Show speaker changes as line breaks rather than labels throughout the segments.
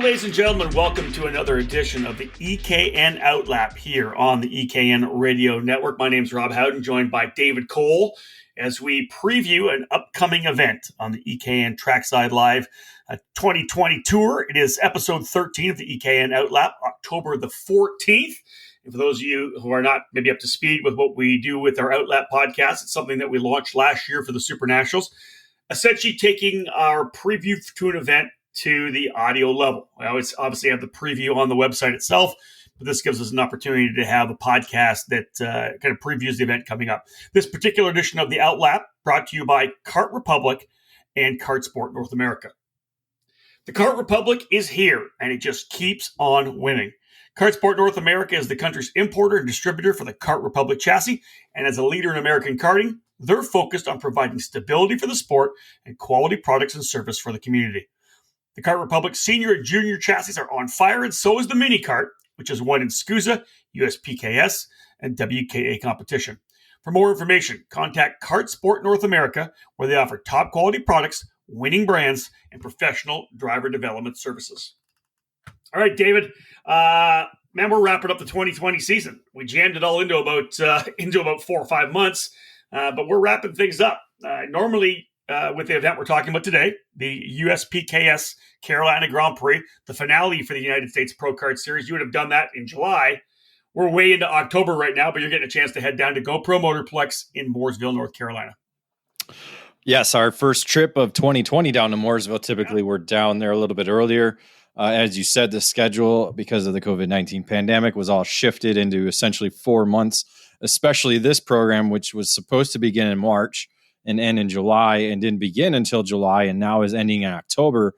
ladies and gentlemen, welcome to another edition of the EKN OutLap here on the EKN Radio Network. My name is Rob Howden, joined by David Cole, as we preview an upcoming event on the EKN Trackside Live 2020 tour. It is episode 13 of the EKN OutLap, October the 14th. And for those of you who are not maybe up to speed with what we do with our OutLap podcast, it's something that we launched last year for the Super Nationals, essentially taking our preview to an event to the audio level. I always obviously have the preview on the website itself, but this gives us an opportunity to have a podcast that kind of previews the event coming up. This particular edition of the OutLap brought to you by Kart Republic and Kart Sport North America. The Kart Republic is here, and it just keeps on winning. Kart Sport North America is the country's importer and distributor for the Kart Republic chassis, and as a leader in American karting, they're focused on providing stability for the sport and quality products and service for the community. The Kart Republic senior and junior chassis are on fire, and so is the mini kart, which has won in SCUSA, USPKS, and WKA competition. For more information, contact Kart Sport North America, where they offer top quality products, winning brands, and professional driver development services. All right, David, man, we're wrapping up the 2020 season. We jammed it all into about 4 or 5 months, but we're wrapping things up. Normally, with the event we're talking about today, the USPKS Carolina Grand Prix, the finale for the United States Pro Kart Series. You would have done that in July. We're way into October right now, but you're getting a chance to head down to GoPro Motorplex in Mooresville, North Carolina.
Yes, our first trip of 2020 down to Mooresville. Typically, we're down there a little bit earlier. As you said, the schedule, because of the COVID-19 pandemic, was all shifted into essentially 4 months, especially this program, which was supposed to begin in March and end in July and didn't begin until July and now is ending in October,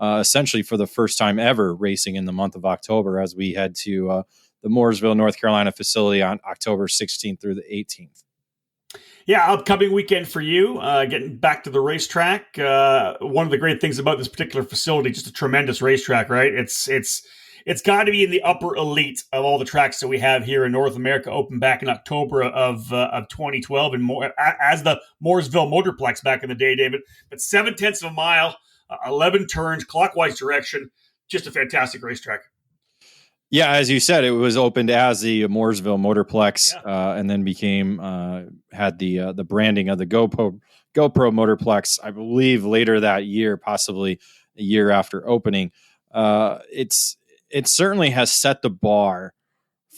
essentially for the first time ever racing in the month of October as we head to the Mooresville, North Carolina facility on October 16th through the 18th.
Yeah, upcoming weekend for you, getting back to the racetrack. One of the great things about this particular facility, just a tremendous racetrack, right? It's got to be in the upper elite of all the tracks that we have here in North America, opened back in October of 2012, and more as the Mooresville Motorplex back in the day, David. But 0.7 of a mile, 11 turns, clockwise direction, just a fantastic racetrack.
Yeah, as you said, it was opened as the Mooresville Motorplex, and then became had the branding of the GoPro Motorplex, I believe, later that year, possibly a year after opening. It certainly has set the bar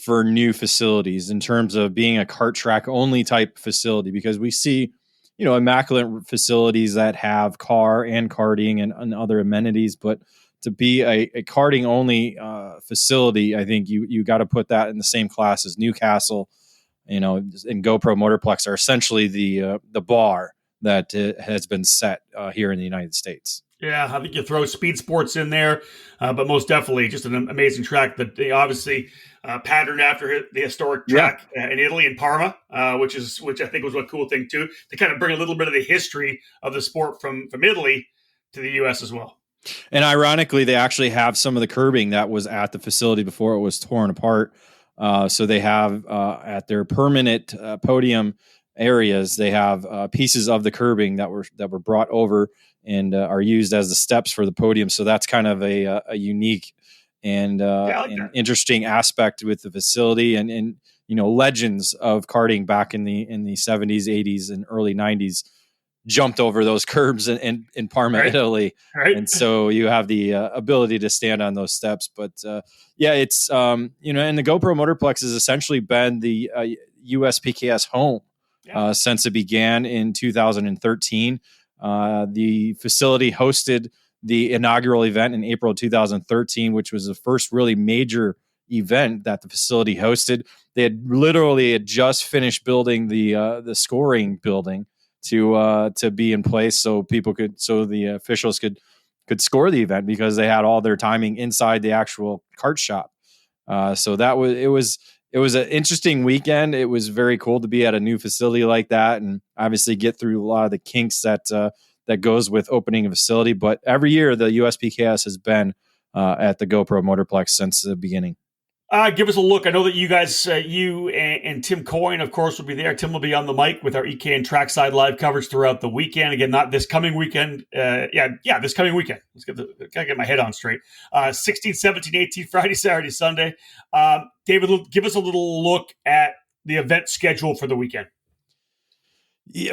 for new facilities in terms of being a kart track only type facility, because we see, immaculate facilities that have car and karting and other amenities, but to be a karting only facility, I think you got to put that in the same class as Newcastle, and GoPro Motorplex are essentially the bar that has been set here in the United States.
Yeah, I think you throw speed sports in there, but most definitely just an amazing track that they obviously patterned after the historic track in Italy, in Parma, which I think was a cool thing too, to kind of bring a little bit of the history of the sport from Italy to the U.S. as well.
And ironically, they actually have some of the curbing that was at the facility before it was torn apart. So they have at their permanent podium areas, they have pieces of the curbing that were brought over and are used as the steps for the podium. So that's kind of a unique and an interesting aspect with the facility, and legends of karting back in the 70s, 80s, and early 90s jumped over those curbs in Parma, Italy. Right. And so you have the ability to stand on those steps. But it's, and the GoPro Motorplex has essentially been the USPKS home since it began in 2013. The facility hosted the inaugural event in April of 2013, which was the first really major event that the facility hosted. They had literally just finished building the scoring building to be in place so the officials could score the event, because they had all their timing inside the actual kart shop. So it was an interesting weekend. It was very cool to be at a new facility like that, and obviously get through a lot of the kinks that goes with opening a facility. But every year the USPKS has been at the GoPro Motorplex since the beginning.
Give us a look. I know that you guys, you and Tim Coyne, of course, will be there. Tim will be on the mic with our EKN Trackside live coverage throughout the weekend. Again, not this coming weekend. This coming weekend. Gotta get my head on straight. 16, 17, 18, Friday, Saturday, Sunday. David, give us a little look at the event schedule for the weekend.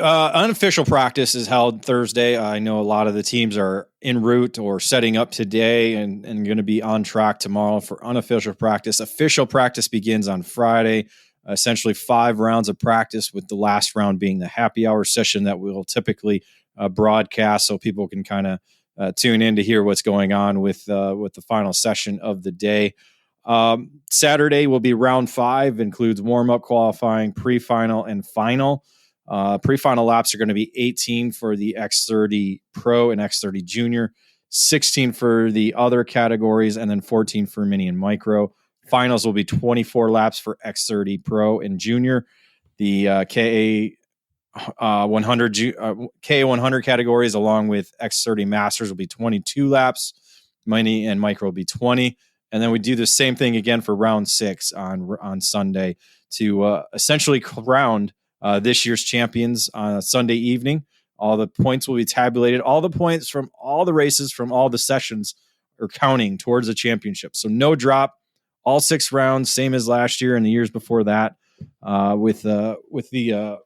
Unofficial practice is held Thursday. I know a lot of the teams are en route or setting up today and going to be on track tomorrow for unofficial practice. Official practice begins on Friday. Essentially 5 rounds of practice, with the last round being the happy hour session that we'll typically broadcast, so people can kind of tune in to hear what's going on with the final session of the day. Saturday will be round 5, includes warm-up, qualifying, pre-final, and final. Pre-final laps are going to be 18 for the X30 Pro and X30 Junior, 16 for the other categories, and then 14 for Mini and Micro. Finals will be 24 laps for X30 Pro and Junior. The KA100 categories, along with X30 Masters, will be 22 laps. Mini and Micro will be 20. And then we do the same thing again for round 6 on Sunday to essentially crown this year's champions on a Sunday evening. All the points will be tabulated. All the points from all the races from all the sessions are counting towards the championship. So no drop. All 6 rounds, same as last year and the years before that. With the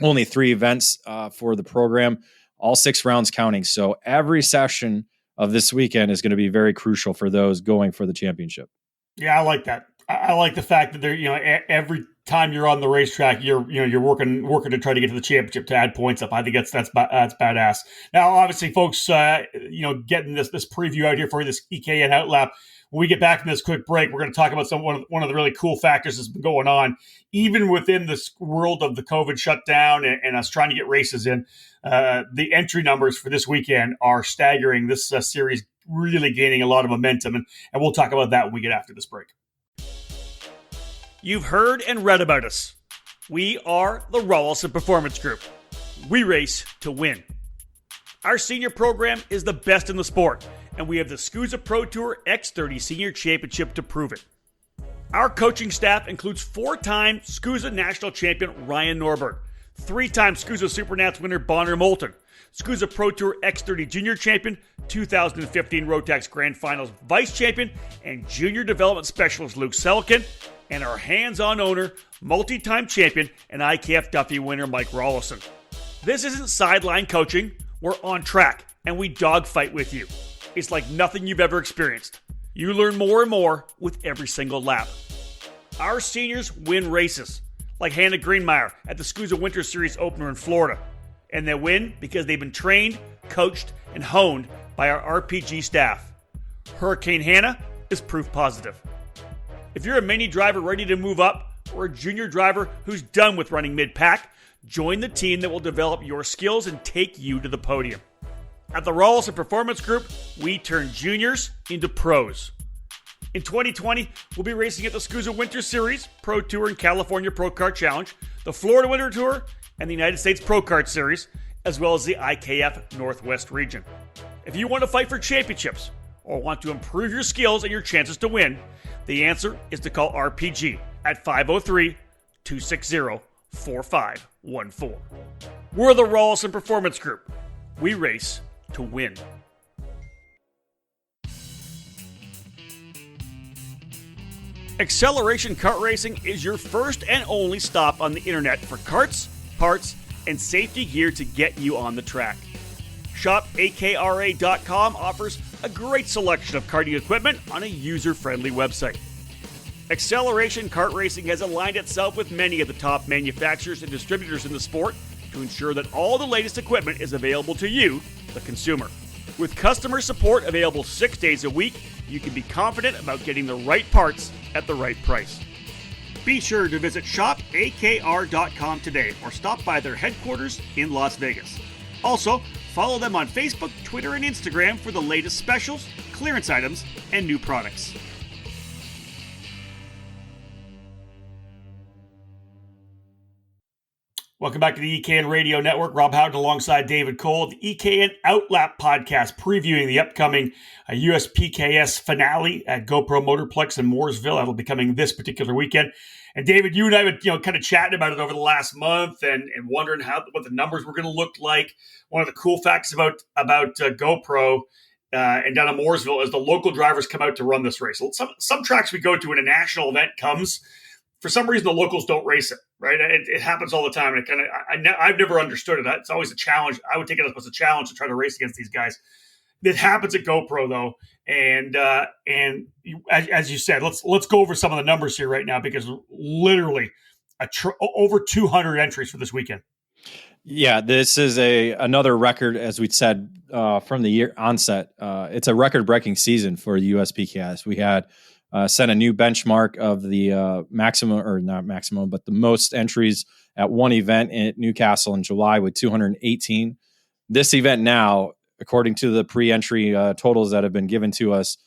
only 3 events for the program, all 6 rounds counting. So every session of this weekend is going to be very crucial for those going for the championship.
Yeah, I like that. I like the fact that they're, every time you're on the racetrack, you're working to try to get to the championship to add points up. I think that's badass. Now, obviously, folks, getting this preview out here for this EKN OutLap. When we get back from this quick break, we're going to talk about one of the really cool factors that's been going on, even within this world of the COVID shutdown and us trying to get races in. The entry numbers for this weekend are staggering. This series really gaining a lot of momentum, and we'll talk about that when we get after this break. You've heard and read about us. We are the Rawlson Performance Group. We race to win. Our senior program is the best in the sport, and we have the SCUSA Pro Tour X30 Senior Championship to prove it. Our coaching staff includes 4-time SCUSA National Champion Ryan Norberg, 3-time SCUSA Supernats winner Bonner Moulton, SCUSA Pro Tour X30 Junior Champion, 2015 Rotax Grand Finals Vice Champion, and Junior Development Specialist Luke Selkin, and our hands-on owner, multi-time champion, and IKF Duffy winner Mike Rawlson. This isn't sideline coaching. We're on track, and we dogfight with you. It's like nothing you've ever experienced. You learn more and more with every single lap. Our seniors win races, like Hannah Greenmeyer at the SCUSA Winter Series opener in Florida. And they win because they've been trained, coached, and honed by our RPG staff. Hurricane Hannah is proof positive. If you're a mini driver ready to move up, or a junior driver who's done with running mid-pack, join the team that will develop your skills and take you to the podium. At the Rawlson Performance Group, we turn juniors into pros. In 2020, we'll be racing at the SCUSA Winter Series, Pro Tour, and California Pro Kart Challenge, the Florida Winter Tour, and the United States Pro Kart Series, as well as the IKF Northwest region. If you want to fight for championships, or want to improve your skills and your chances to win, the answer is to call RPG at 503-260-4514. We're the Rawlson Performance Group. We race to win. Acceleration Kart Racing is your first and only stop on the internet for karts, parts, and safety gear to get you on the track. ShopAKRA.com offers a great selection of karting equipment on a user-friendly website. Acceleration Kart Racing has aligned itself with many of the top manufacturers and distributors in the sport to ensure that all the latest equipment is available to you, the consumer. With customer support available 6 days a week, you can be confident about getting the right parts at the right price. Be sure to visit shopakr.com today or stop by their headquarters in Las Vegas. Also, follow them on Facebook, Twitter, and Instagram for the latest specials, clearance items, and new products. Welcome back to the EKN Radio Network. Rob Howden alongside David Cole, the EKN OutLap podcast, previewing the upcoming USPKS finale at GoPro Motorplex in Mooresville. That'll be coming this particular weekend. And David, you and I have been kind of chatting about it over the last month and wondering what the numbers were going to look like. One of the cool facts about GoPro and down in Mooresville is the local drivers come out to run this race. Some tracks we go to when a national event comes, for some reason the locals don't race it. Right, it happens all the time, and I've never understood it. It's always a challenge. I would take it as a challenge to try to race against these guys. It happens at GoPro though, and as you said, let's go over some of the numbers here right now because literally over 200 entries for this weekend.
Yeah, this is another record, as we said from the year onset. It's a record-breaking season for the USPKS. We had set a new benchmark of the maximum, or not maximum, but the most entries at one event at Newcastle in July with 218. This event now, according to the pre-entry totals that have been given to us,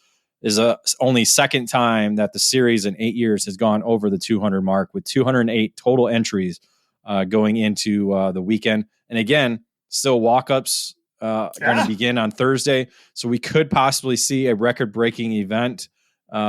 is only second time that the series in 8 years has gone over the 200 mark with 208 total entries going into the weekend. And again, still walk-ups going to begin on Thursday. So we could possibly see a record-breaking event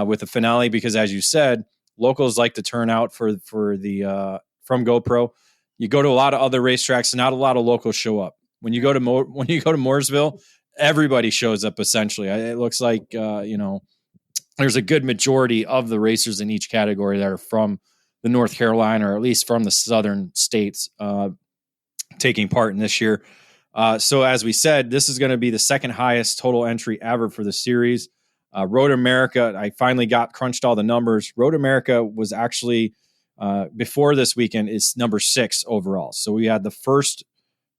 with the finale, because as you said, locals like to turn out for the from GoPro. You go to a lot of other racetracks, not a lot of locals show up. When you go to Mooresville, everybody shows up essentially. It looks like there's a good majority of the racers in each category that are from the North Carolina, or at least from the southern states, taking part in this year. So as we said, this is going to be the second highest total entry ever for the series. Road America, I finally crunched all the numbers. Road America was actually, before this weekend, is number 6 overall. So we had the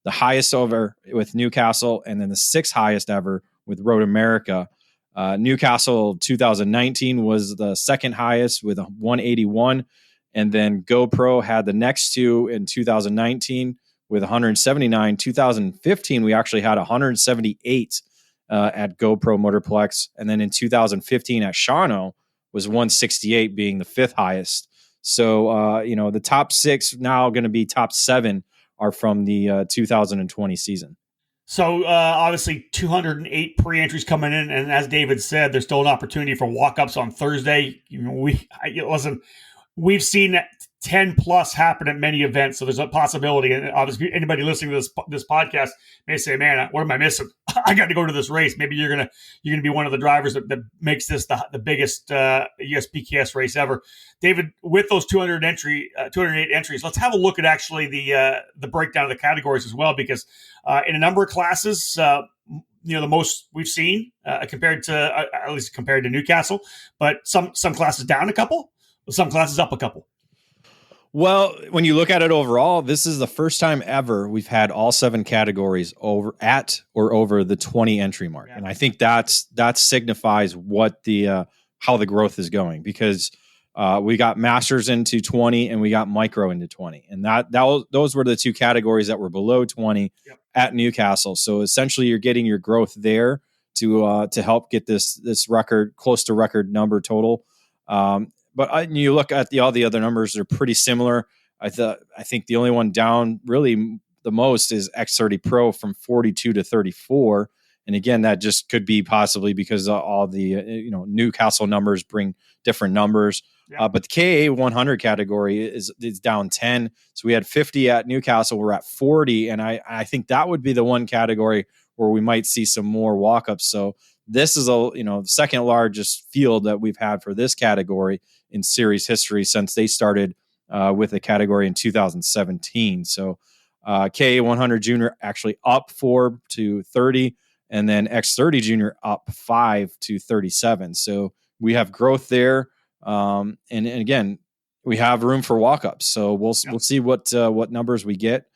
highest ever with Newcastle, and then the 6th highest ever with Road America. Newcastle 2019 was the second highest with 181. And then GoPro had the next two in 2019 with 179. 2015, we actually had 178 at GoPro Motorplex. And then in 2015 at Shawano was 168, being the 5th highest. So, the top 6, now going to be top 7, are from the 2020 season.
So obviously 208 pre-entries coming in. And as David said, there's still an opportunity for walk-ups on Thursday. We've seen 10 plus happen at many events, so there's a possibility. And obviously, anybody listening to this podcast may say, "Man, what am I missing? I got to go to this race." Maybe you're gonna be one of the drivers that makes this the biggest USPKS race ever. David, with those 208 entries, let's have a look at actually the breakdown of the categories as well, because in a number of classes, the most we've seen compared to Newcastle, but some classes down a couple. Some classes up a couple.
Well, when you look at it overall, this is the first time ever we've had all 7 categories over the 20 entry mark. Yeah. And I think that signifies what how the growth is going, because we got masters into 20 and we got micro into 20. And those were the 2 categories that were below 20 at Newcastle. So essentially you're getting your growth there to help get this record, close to record number total. But you look at all the other numbers, they're pretty similar. I think the only one down really the most is X30 Pro from 42 to 34. And again, that just could be possibly because all the Newcastle numbers bring different numbers. Yeah. But the KA 100 category is down 10. So we had 50 at Newcastle. We're at 40. And I think that would be the one category where we might see some more walk-ups. So this is the second largest field that we've had for this category in series history since they started with the category in 2017. So KA 100 Junior actually up 4 to 30, and then X30 Junior up 5 to 37. So we have growth there, and again, we have room for walk-ups. So we'll see what numbers we get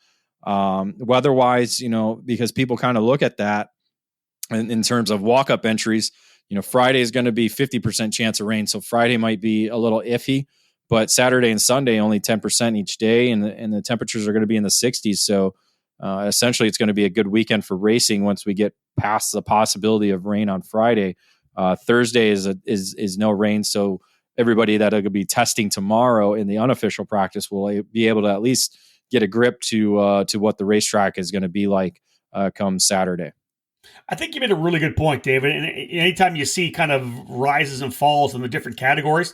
weather-wise. Because people kind of look at that in terms of walk-up entries. Friday is going to be 50% chance of rain. So Friday might be a little iffy, but Saturday and Sunday, only 10% each day. And the temperatures are going to be in the 60s. So essentially it's going to be a good weekend for racing once we get past the possibility of rain on Friday. Thursday is no rain. So everybody that will be testing tomorrow in the unofficial practice will be able to at least get a grip to what the racetrack is going to be like come Saturday.
I think you made a really good point, David. And anytime you see kind of rises and falls in the different categories,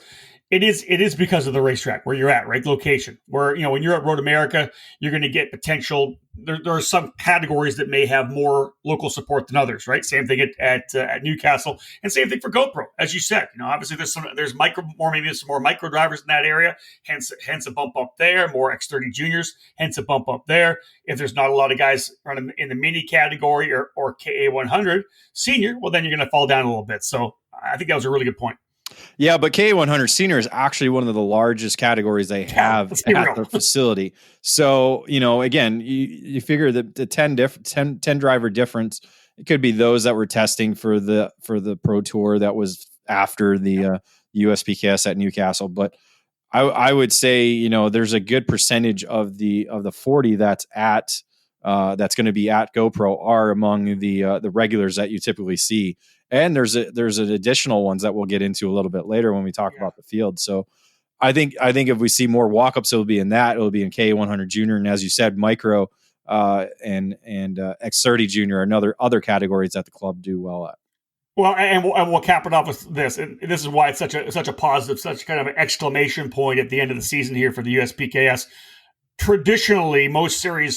it is because of the racetrack where you're at, right? Location. Where, when you're at Road America, you're going to get potential. There are some categories that may have more local support than others, right? Same thing at Newcastle, and same thing for GoPro, as you said. Obviously there's some more micro drivers in that area, hence a bump up there. More X30 juniors, hence a bump up there. If there's not a lot of guys running in the mini category or KA100 senior, well then you're going to fall down a little bit. So I think that was a really good point.
Yeah, but KA100 Senior is actually one of the largest categories they have at their facility. So, again, you figure that the 10 driver difference, it could be those that were testing for the Pro Tour that was after the USPKS at Newcastle. But I would say, there's a good percentage of the 40 that's going to be at GoPro are among the regulars that you typically see. And there's an additional ones that we'll get into a little bit later when we talk about the field. So I think if we see more walk-ups, it'll be in K100 Junior. And as you said, micro and X30 Junior are other categories that the club do well at.
Well, and we'll cap it off with this. And this is why it's such a positive, such kind of an exclamation point at the end of the season here for the USPKS. Traditionally, most traveling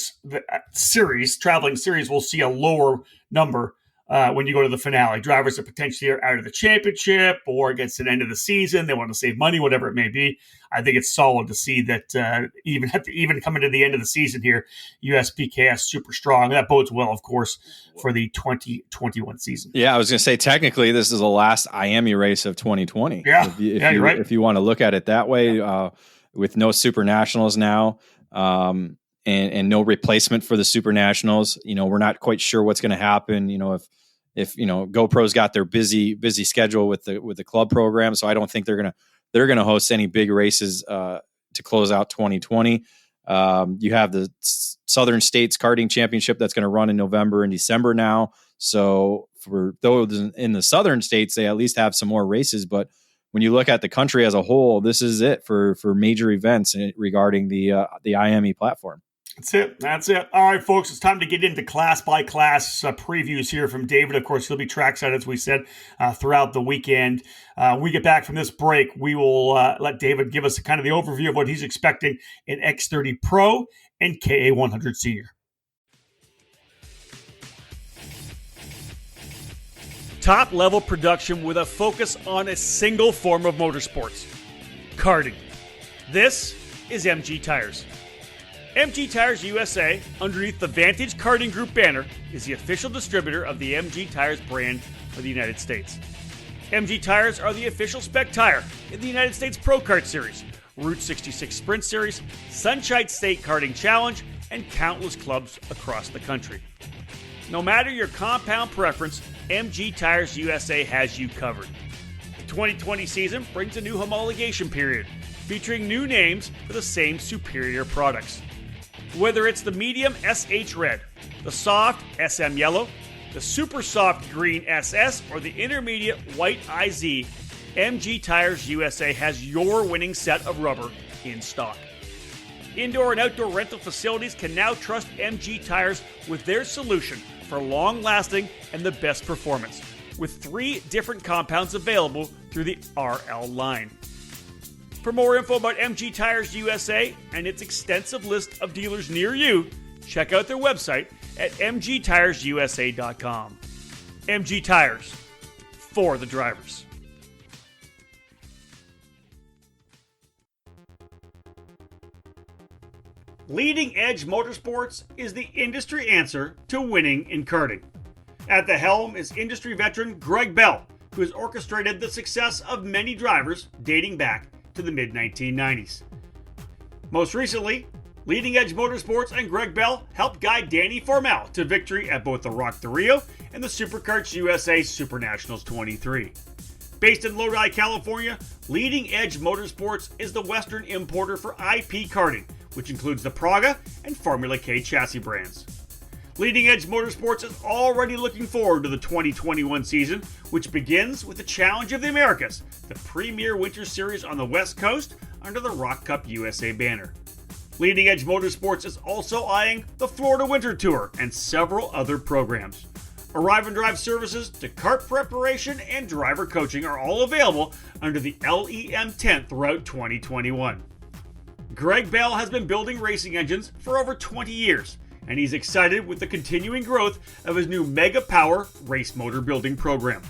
series will see a lower number when you go to the finale. Drivers that potentially are out of the championship or against an end of the season, they want to save money, whatever it may be. I think it's solid to see that even coming to the end of the season here, USPKS super strong. That bodes well, of course, for the 2021 season.
Yeah, I was going to say, technically, this is the last IAME race of 2020.
Yeah, you're right.
If you want to look at it that way, with no Super Nationals now, and no replacement for the Super Nationals, we're not quite sure what's going to happen. If GoPro's got their busy schedule with the club program, so I don't think they're gonna host any big races to close out 2020. You have the Southern States Karting Championship that's going to run in November and December now. So for those in the Southern States, they at least have some more races. But when you look at the country as a whole, this is it for major events regarding the IAME platform.
That's it. All right, folks, it's time to get into class-by-class previews here from David. Of course, he'll be trackside, as we said, throughout the weekend. When we get back from this break, we will let David give us kind of the overview of what he's expecting in X30 Pro and KA100 Senior. Top-level production with a focus on a single form of motorsports, karting. This is MG Tires. MG Tires USA, underneath the Vantage Karting Group banner, is the official distributor of the MG Tires brand for the United States. MG Tires are the official spec tire in the United States Pro Kart Series, Route 66 Sprint Series, Sunshine State Karting Challenge, and countless clubs across the country. No matter your compound preference, MG Tires USA has you covered. The 2020 season brings a new homologation period, featuring new names for the same superior products. Whether it's the medium SH Red, the soft SM Yellow, the super soft green SS, or the intermediate white IZ, MG Tires USA has your winning set of rubber in stock. Indoor and outdoor rental facilities can now trust MG Tires with their solution for long-lasting and the best performance, with 3 different compounds available through the RL line. For more info about MG Tires USA and its extensive list of dealers near you, check out their website at mgtiresusa.com. MG Tires, for the drivers. Leading Edge Motorsports is the industry answer to winning in karting. At the helm is industry veteran Greg Bell, who has orchestrated the success of many drivers dating back to the mid-1990s. Most recently, Leading Edge Motorsports and Greg Bell helped guide Danny Formel to victory at both the Rock the Rio and the SuperKarts USA Super Nationals 23. Based in Lodi, California, Leading Edge Motorsports is the Western importer for IP karting, which includes the Praga and Formula K chassis brands. Leading Edge Motorsports is already looking forward to the 2021 season, which begins with the Challenge of the Americas, the premier winter series on the West Coast under the Rock Cup USA banner. Leading Edge Motorsports is also eyeing the Florida Winter Tour and several other programs. Arrive and drive services to kart preparation and driver coaching are all available under the LEM tent throughout 2021. Greg Bell has been building racing engines for over 20 years, and he's excited with the continuing growth of his new Mega Power race motor building program.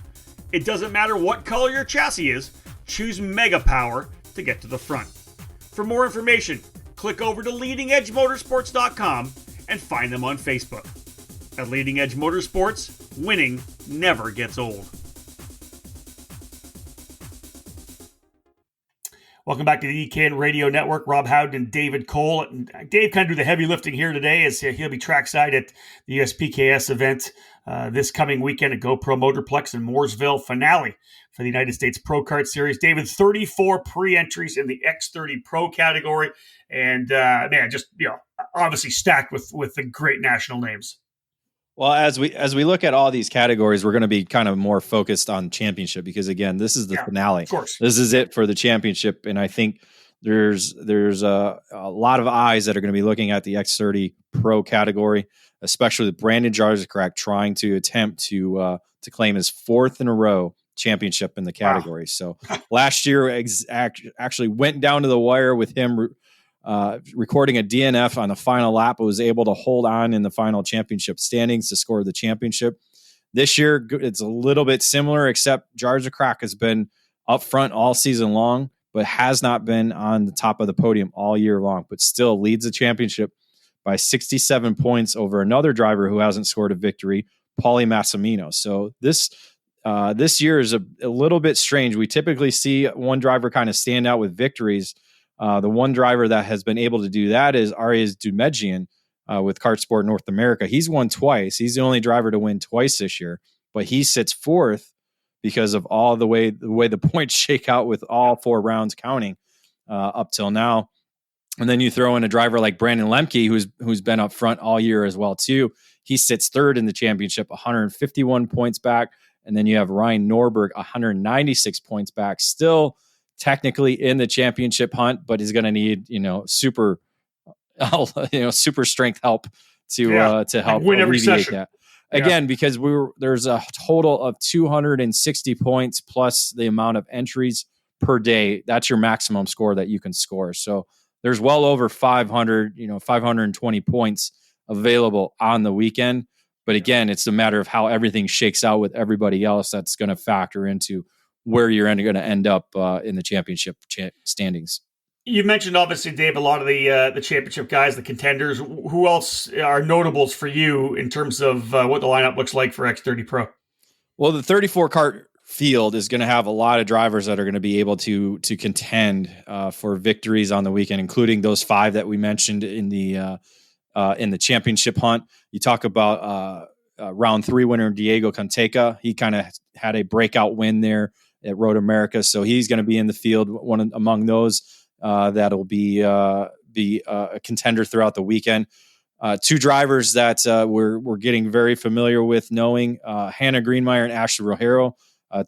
It doesn't matter what color your chassis is, choose Mega Power to get to the front. For more information, click over to leadingedgemotorsports.com and find them on Facebook. At Leading Edge Motorsports, winning never gets old. Welcome back to the EKN Radio Network. Rob Howden and David Cole. And Dave kind of do the heavy lifting here today as he'll be trackside at the USPKS event this coming weekend at GoPro Motorplex in Mooresville. Finale for the United States Pro Kart Series. David, 34 pre-entries in the X30 Pro category. And obviously stacked with the great national names.
Well, as we look at all these categories, we're going to be kind of more focused on championship because, again, this is the finale.
Of course.
This is it for the championship, and I think there's a lot of eyes that are going to be looking at the X30 Pro category, especially with Brandon Jarzik trying to attempt to claim his fourth in a row championship in the category. Wow. So last year actually went down to the wire with him recording a DNF on the final lap, but was able to hold on in the final championship standings to score the championship. This year, it's a little bit similar, except Jarzik has been up front all season long, but has not been on the top of the podium all year long, but still leads the championship by 67 points over another driver who hasn't scored a victory, Paulie Massimino. So this year is a little bit strange. We typically see one driver kind of stand out with victories. The one driver that has been able to do that is Arias Dumejian with Kart Sport North America. He's won twice. He's the only driver to win twice this year, but he sits fourth because of all the way the points shake out with all 4 rounds counting up till now. And then you throw in a driver like Brandon Lemke, who's been up front all year as well too. He sits third in the championship, 151 points back. And then you have Ryan Norberg, 196 points back, still technically in the championship hunt, but he's going to need, super strength help to help alleviate that. Again, because there's a total of 260 points plus the amount of entries per day. That's your maximum score that you can score. So there's well over 520 points available on the weekend. But again, it's a matter of how everything shakes out with everybody else that's going to factor into where you're going to end up in the championship standings.
You mentioned, obviously, Dave, a lot of the championship guys, the contenders. Who else are notables for you in terms of what the lineup looks like for X30 Pro?
Well, the 34 kart field is going to have a lot of drivers that are going to be able to contend for victories on the weekend, including those 5 that we mentioned in the championship hunt. You talk about round 3 winner Diego Canteca. He kind of had a breakout win there at Road America, so he's going to be in the field, one among those that'll be a contender throughout the weekend. 2 drivers that we're getting very familiar with knowing, Hannah Greenmeyer and Ashley Rojero,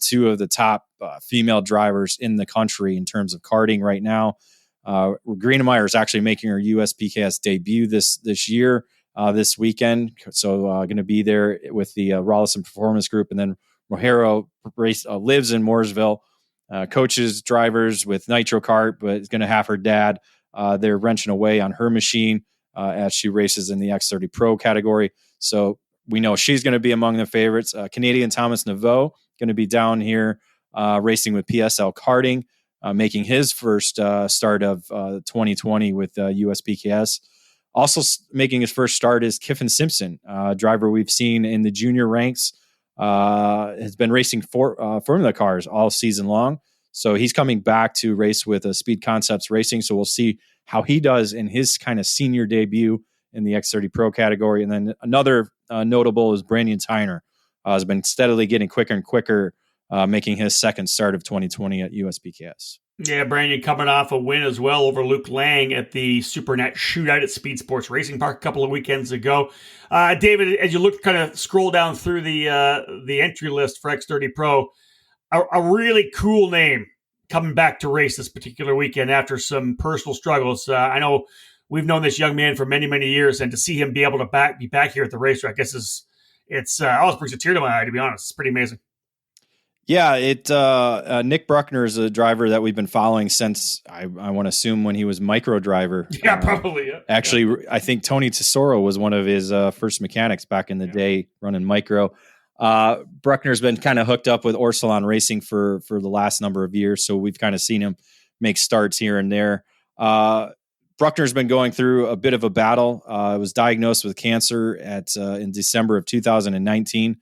2 of the top female drivers in the country in terms of karting right now. Greenmeyer is actually making her USPKS debut this year, this weekend. So going to be there with the Rollison Performance Group. And then Rojero lives in Mooresville, coaches drivers with Nitro Kart, but is going to have her dad there wrenching away on her machine as she races in the X30 Pro category. So we know she's going to be among the favorites. Canadian Thomas Naveau going to be down here racing with PSL Karting, making his first start of 2020 with USPKS. Also making his first start is Kiffin Simpson, driver we've seen in the junior ranks, has been racing Formula cars all season long. So he's coming back to race with Speed Concepts Racing. So we'll see how he does in his kind of senior debut in the X30 Pro category. And then another notable is Brandon Tyner, has been steadily getting quicker and quicker, making his second start of 2020 at USPKS.
Yeah, Brandon coming off a win as well over Luke Lang at the SuperNet Shootout at Speed Sports Racing Park a couple of weekends ago. David, as you look, kind of scroll down through the entry list for X30 Pro, a really cool name coming back to race this particular weekend after some personal struggles. I know we've known this young man for many, many years, and to see him be able to be back here at the racetrack, it's always brings a tear to my eye, to be honest. It's pretty amazing.
Yeah, Nick Bruckner is a driver that we've been following since I want to assume when he was micro driver.
Yeah, probably. Yeah.
Actually, I think Tony Tesoro was one of his first mechanics back in the day running micro. Bruckner's been kind of hooked up with Orsilon Racing for the last number of years, so we've kind of seen him make starts here and there. Bruckner's been going through a bit of a battle. Was diagnosed with cancer in December of 2019.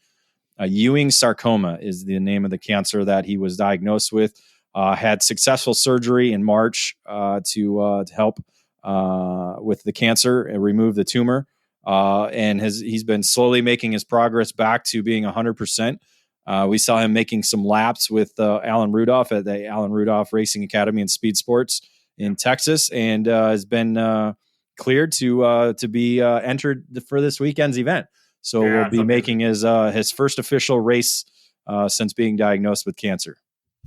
Ewing sarcoma is the name of the cancer that he was diagnosed with. Had successful surgery in March to help with the cancer and remove the tumor. And he's been slowly making his progress back to being 100%. We saw him making some laps with Alan Rudolph at the Alan Rudolph Racing Academy and Speed Sports in Texas, and has been cleared to be entered for this weekend's event. So we'll be making his first official race since being diagnosed with cancer.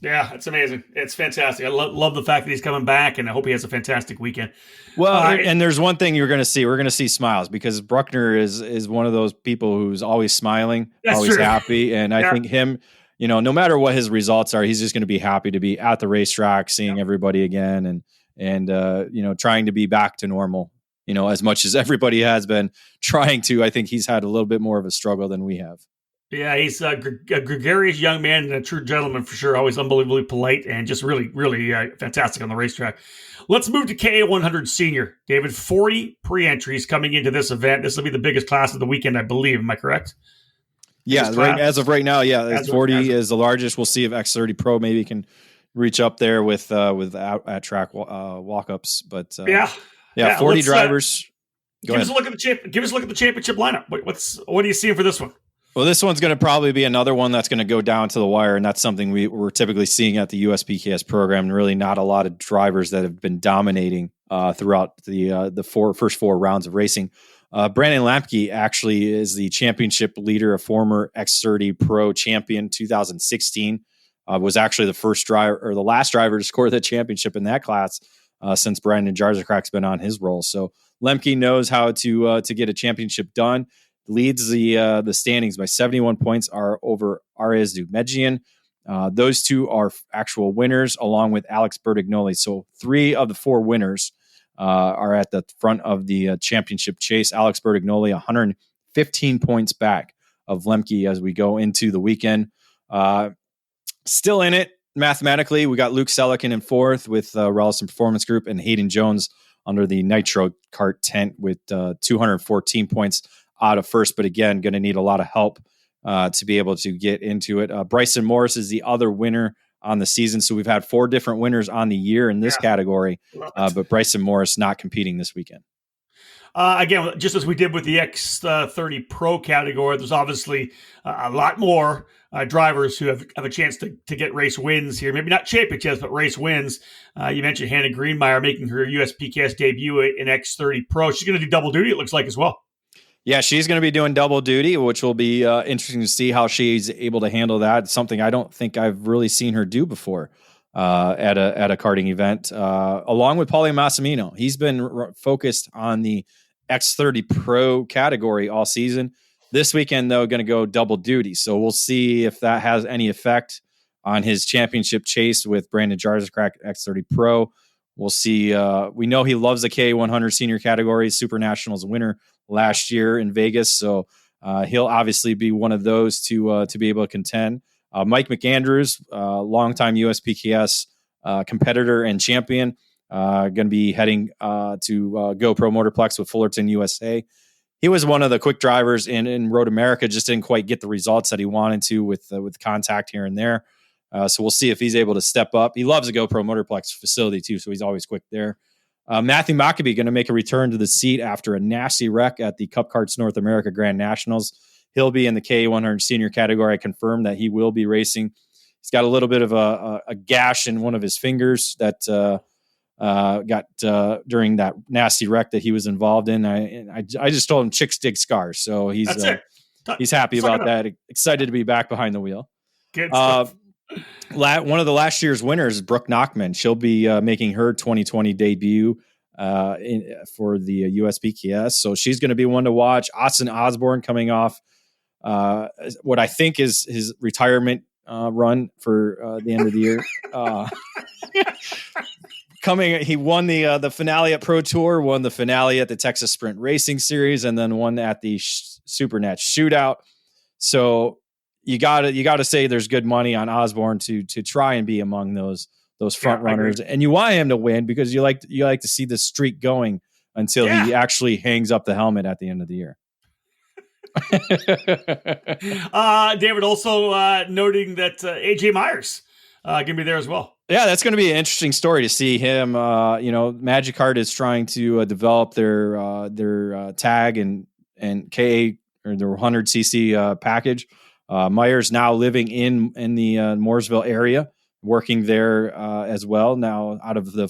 Yeah, it's amazing. It's fantastic. I love the fact that he's coming back, and I hope he has a fantastic weekend.
Well, and there's one thing you're going to see. We're going to see smiles, because Bruckner is one of those people who's always smiling, always happy. And I think him, no matter what his results are, he's just going to be happy to be at the racetrack, seeing everybody again, and trying to be back to normal. As much as everybody has been trying to, I think he's had a little bit more of a struggle than we have.
Yeah, he's a gregarious young man and a true gentleman for sure. Always unbelievably polite and just really, really fantastic on the racetrack. Let's move to KA100 Senior. David, 40 pre-entries coming into this event. This will be the biggest class of the weekend, I believe. Am I correct?
Yeah, as of right now, 40 is the largest. We'll see if X30 Pro maybe can reach up there with at track walk-ups. But 40 drivers.
Give us a look at the championship lineup. What are you seeing for this one?
Well, this one's going to probably be another one that's going to go down to the wire, and that's something we're typically seeing at the USPKS program. And really, not a lot of drivers that have been dominating throughout the first four rounds of racing. Brandon Lampke actually is the championship leader, a former X30 Pro champion, 2016. Was actually the first driver or the last driver to score the championship in that class since Brandon Jarzakrak's been on his role. So Lemke knows how to get a championship done. Leads the standings by 71 points are over Arez Dugmedjian. Those two are actual winners, along with Alex Bertignoli. So 3 of the 4 winners are at the front of the championship chase. Alex Bertignoli 115 points back of Lemke as we go into the weekend. Still in it mathematically, we got Luke Selikin in 4th with Rallison Performance Group, and Hayden Jones under the Nitro Kart tent with 214 points out of 1st, but again, going to need a lot of help to be able to get into it. Bryson Morris is the other winner on the season. So we've had 4 different winners on the year in this category, but Bryson Morris not competing this weekend.
Again, just as we did with the X30 Pro category, there's obviously a lot more drivers who have a chance to get race wins here. Maybe not championships, but race wins. You mentioned Hannah Greenmeyer making her USPKS debut in X30 Pro. She's going to do double duty, it looks like, as well.
Yeah, she's going to be doing double duty, which will be interesting to see how she's able to handle that. It's something I don't think I've really seen her do before at a karting event. Along with Paulie Massimino, he's been focused on the X30 Pro category all season. This weekend, though, going to go double duty. So we'll see if that has any effect on his championship chase with Brandon Jarzakrak X30 Pro. We'll see. We know he loves the K100 senior category, Super Nationals winner last year in Vegas. So he'll obviously be one of those to be able to contend. Mike McAndrews, longtime USPKS competitor and champion, going to be heading to GoPro Motorplex with Fullerton USA. He was one of the quick drivers in Road America, just didn't quite get the results that he wanted to with contact here and there. So we'll see if he's able to step up. He loves the GoPro Motorplex facility too, so he's always quick there. Matthew Maccabee going to make a return to the seat after a nasty wreck at the Cup Karts North America Grand Nationals. He'll be in the K100 senior category. I confirmed that he will be racing. He's got a little bit of a gash in one of his fingers that got during that nasty wreck that he was involved in. I just told him chicks dig scars, so he's happy about that. Excited to be back behind the wheel.
Good stuff.
One of the last year's winners, Brooke Nachman. She'll be making her 2020 debut for the USPKS. So she's going to be one to watch. Austin Osborne coming off what I think is his retirement run for the end of the year. He won the finale at Pro Tour, won the finale at the Texas Sprint Racing Series, and then won at the Supernat Shootout. So you gotta say there's good money on Osborne to try and be among those front runners, and you want him to win because you like to see the streak going until he actually hangs up the helmet at the end of the year.
David also noting that AJ Myers going to be there as well.
Yeah, that's going to be an interesting story to see him. Magic Kart is trying to develop their tag and KA or their 100cc package. Myers now living in the Mooresville area, working there as well now out of the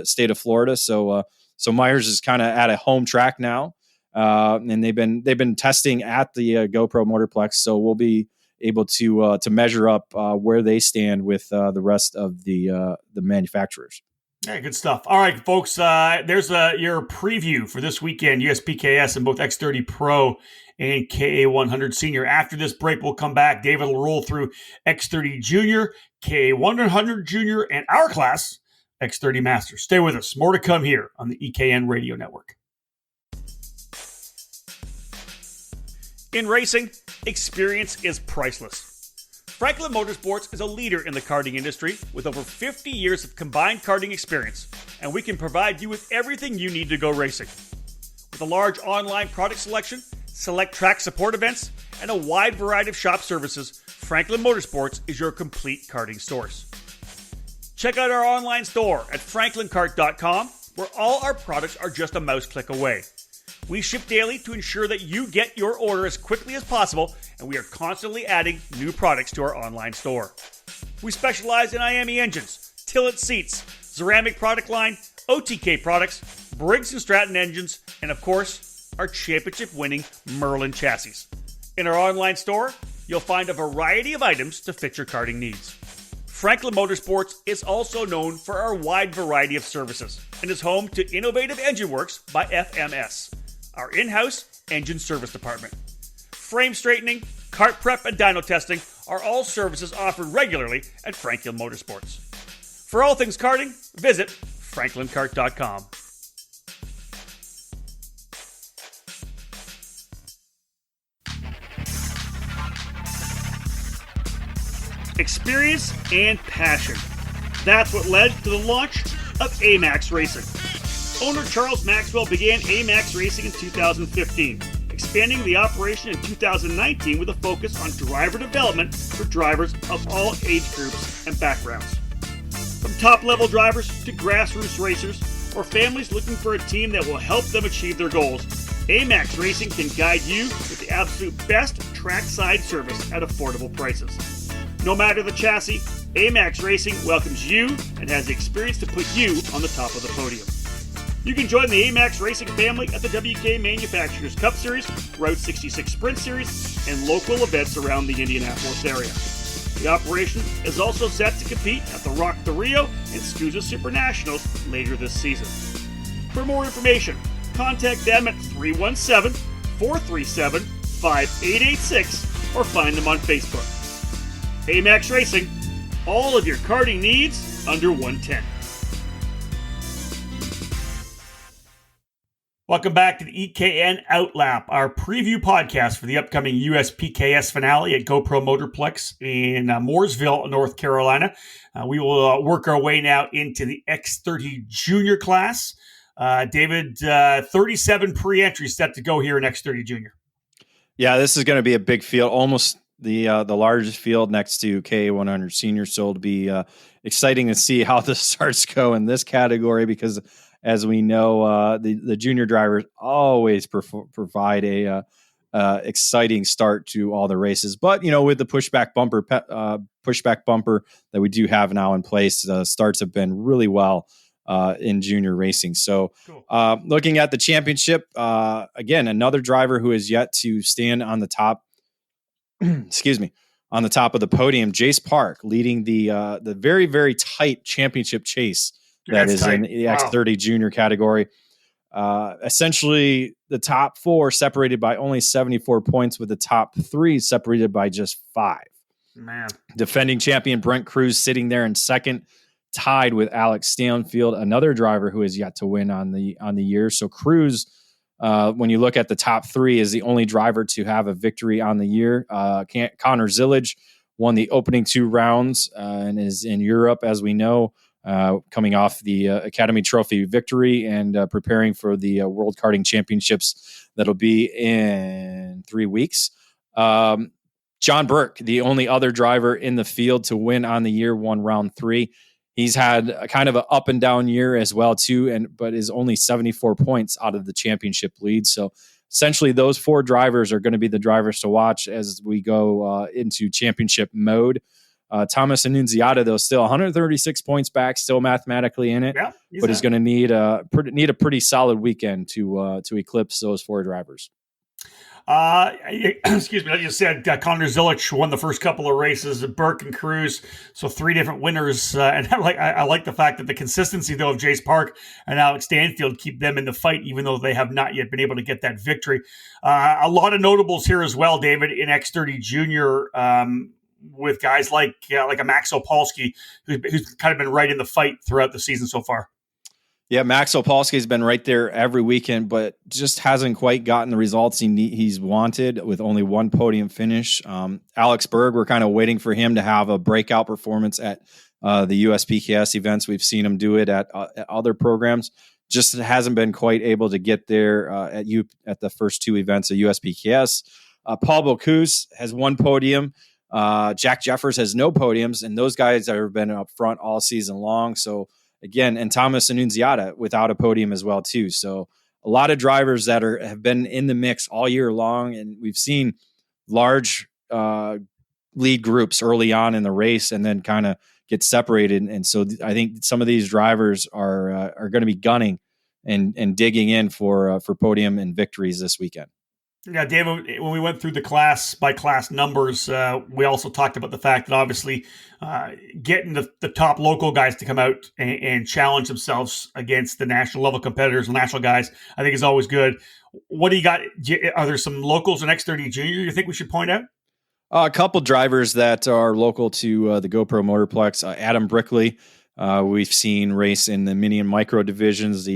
state of Florida. So Myers is kind of at a home track now, and they've been testing at the GoPro Motorplex. So we'll be able to measure up where they stand with the rest of the manufacturers.
Yeah, good stuff. All right, folks, there's your preview for this weekend, USPKS and both X30 Pro and KA100 Senior. After this break, we'll come back. David will roll through X30 Junior, KA100 Junior, and our class, X30 Master. Stay with us. More to come here on the EKN Radio Network. In racing, experience is priceless. Franklin Motorsports is a leader in the karting industry with over 50 years of combined karting experience, and we can provide you with everything you need to go racing. With a large online product selection, select track support events, and a wide variety of shop services, Franklin Motorsports is your complete karting source. Check out our online store at franklinkart.com, where all our products are just a mouse click away. We ship daily to ensure that you get your order as quickly as possible, and we are constantly adding new products to our online store. We specialize in IAME engines, Tillett seats, ceramic product line, OTK products, Briggs & Stratton engines, and of course, our championship-winning Merlin chassis. In our online store, you'll find a variety of items to fit your karting needs. Franklin Motorsports is also known for our wide variety of services and is home to Innovative Engine Works by FMS, our in-house engine service department. Frame straightening, kart prep, and dyno testing are all services offered regularly at Franklin Motorsports. For all things karting, visit franklinkart.com. Experience and passion. That's what led to the launch of AMAX Racing. Owner Charles Maxwell began AMAX Racing in 2015, expanding the operation in 2019 with a focus on driver development for drivers of all age groups and backgrounds. From top-level drivers to grassroots racers or families looking for a team that will help them achieve their goals, AMAX Racing can guide you with the absolute best trackside service at affordable prices. No matter the chassis, AMAX Racing welcomes you and has the experience to put you on the top of the podium. You can join the AMAX Racing family at the WK Manufacturers Cup Series, Route 66 Sprint Series, and local events around the Indianapolis area. The operation is also set to compete at the Rock the Rio and SCUSA Super Nationals later this season. For more information, contact them at 317-437-5886 or find them on Facebook. AMAX Racing, all of your karting needs under 110. Welcome back to the EKN OutLap, our preview podcast for the upcoming USPKS finale at GoPro Motorplex in Mooresville, North Carolina. We will work our way now into the X30 Junior class. David, 37 pre-entries set to go here in X30 Junior.
Yeah, this is going to be a big field, almost the largest field next to KA100 Senior. So it'll be exciting to see how the starts go in this category because, as we know, the junior drivers always provide a exciting start to all the races. But with the pushback bumper that we do have now in place, the starts have been really well in junior racing. So, cool. Looking at the championship, again, another driver who has yet to stand on the top. Excuse me, on the top of the podium, Jace Park leading the very, very tight championship chase that
That's
is
tight.
in the
Wow.
X30 junior category. Essentially, the top 4 separated by only 74 points, with the top 3 separated by just 5.
Man.
Defending champion Brent Cruz sitting there in second, tied with Alex Stanfield, another driver who has yet to win on the year. So Cruz, when you look at the top 3, is the only driver to have a victory on the year. Connor Zillage won the opening 2 rounds and is in Europe, as we know, coming off the Academy Trophy victory and preparing for the World Karting Championships that'll be in 3 weeks. John Burke, the only other driver in the field to win on the year, won round 3. He's had a kind of an up and down year as well too, but is only 74 points out of the championship lead. So essentially, those 4 drivers are going to be the drivers to watch as we go into championship mode. Thomas Annunziata, though, still 136 points back, still mathematically in it, but he's going to need a pretty solid weekend to eclipse those 4 drivers.
Excuse me. I just said Connor Zillage won the first couple of races. Burke and Cruz, so 3 different winners. And I like the fact that the consistency though of Jace Park and Alex Stanfield keep them in the fight, even though they have not yet been able to get that victory. A lot of notables here as well, David, in X30 Junior. With guys like a Max Opolsky, who's kind of been right in the fight throughout the season so far.
Yeah, Max Opolsky has been right there every weekend, but just hasn't quite gotten the results he's wanted, with only 1 podium finish. Alex Berg, we're kind of waiting for him to have a breakout performance at the USPKS events. We've seen him do it at other programs. Just hasn't been quite able to get there at the first 2 events of USPKS. Paul Bocuse has 1 podium. Jack Jeffers has no podiums, and those guys have been up front all season long. So again, and Thomas Annunziata without a podium as well too. So a lot of drivers that have been in the mix all year long, and we've seen large lead groups early on in the race and then kind of get separated. And so I think some of these drivers are going to be gunning and digging in for podium and victories this weekend.
Yeah, David, when we went through the class by class numbers, we also talked about the fact that obviously getting the top local guys to come out and challenge themselves against the national level competitors, national guys, I think is always good. What do you got? Are there some locals in X30 Junior you think we should point out?
A couple drivers that are local to the GoPro Motorplex. Adam Brickley, we've seen race in the mini and micro divisions.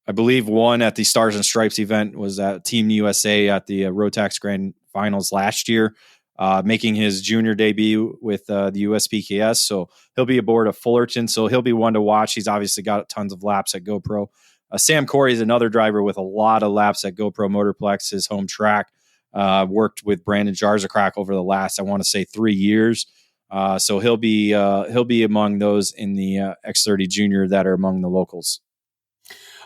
I believe one at the Stars and Stripes event was at Team USA at the Rotax Grand Finals last year, making his junior debut with the USPKS. So he'll be aboard of Fullerton. So he'll be one to watch. He's obviously got tons of laps at GoPro. Sam Corey is another driver with a lot of laps at GoPro Motorplex, his home track. Worked with Brandon Jarzakrak over the last, I want to say, 3 years. So he'll be among those in the X30 Junior that are among the locals.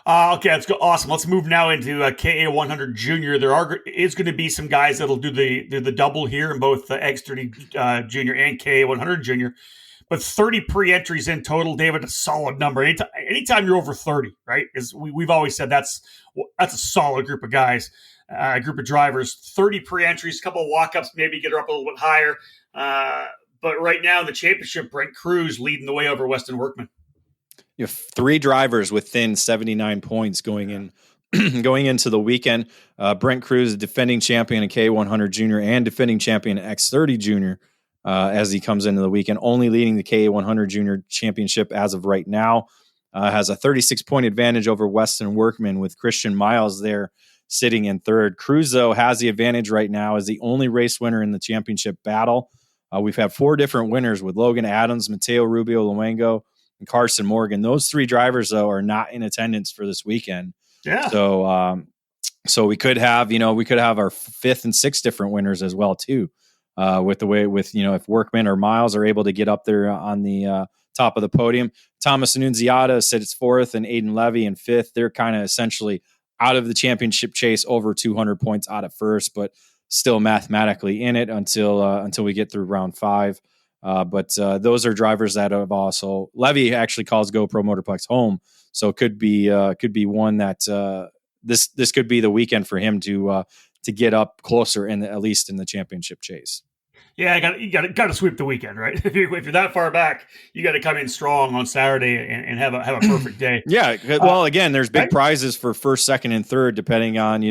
Okay, let's go. Awesome. Let's move now into KA 100 Junior. There is going to be some guys that'll do the double here in both the X30 Junior and KA 100 Junior. But 30 pre-entries in total, David, a solid number. Anytime you're over 30, right? We've always said that's a solid group of guys, a group of drivers. 30 pre-entries, a couple of walk-ups, maybe get her up a little bit higher. But right now in the championship, Brent Cruz leading the way over Weston Workman.
You have 3 drivers within 79 points going into the weekend. Brent Cruz, defending champion in K100 Junior and defending champion in X30 Junior, as he comes into the weekend, only leading the K100 Junior Championship as of right now. Has a 36-point advantage over Weston Workman, with Christian Miles there sitting in third. Cruz, though, has the advantage right now as the only race winner in the championship battle. We've had 4 different winners with Logan Adams, Mateo Rubio Luengo, and Carson Morgan. Those 3 drivers, though, are not in attendance for this weekend. Yeah. So we could have our 5th and 6th different winners as well too. If Workman or Miles are able to get up there on the top of the podium. Thomas Annunziata sits 4th and Aiden Levy in 5th. They're kind of essentially out of the championship chase, over 200 points out at first, but still mathematically in it until we get through round 5. But those are drivers that have also. Levy actually calls GoPro Motorplex home, so it could be one that this could be the weekend for him to get up closer at least in the championship chase.
Yeah, you got to sweep the weekend, right? If you're that far back, you got to come in strong on Saturday and have a perfect day.
Yeah, well, again, there's big
right?
prizes for first, second, and third, depending on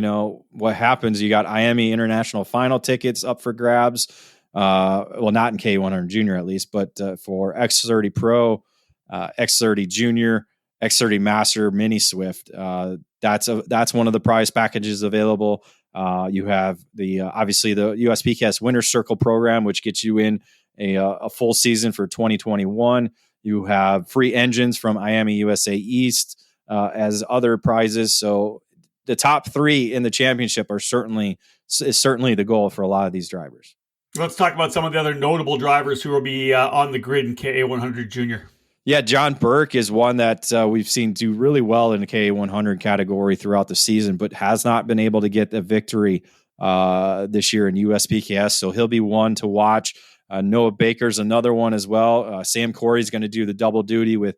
what happens. You got IME International Final tickets up for grabs. Well, not in K100 Junior at least, but for X30 Pro, X30 Junior, X30 Master, Mini Swift. That's one of the prize packages available. You have obviously the USPCast Winter Circle program, which gets you in a full season for 2021. You have free engines from IAME USA East as other prizes. So the top three in the championship is certainly the goal for a lot of these drivers.
Let's talk about some of the other notable drivers who will be on the grid in KA100 Junior.
Yeah, John Burke is one that we've seen do really well in the KA100 category throughout the season, but has not been able to get the victory this year in USPKS. So he'll be one to watch. Noah Baker's another one as well. Sam Corey's going to do the double duty with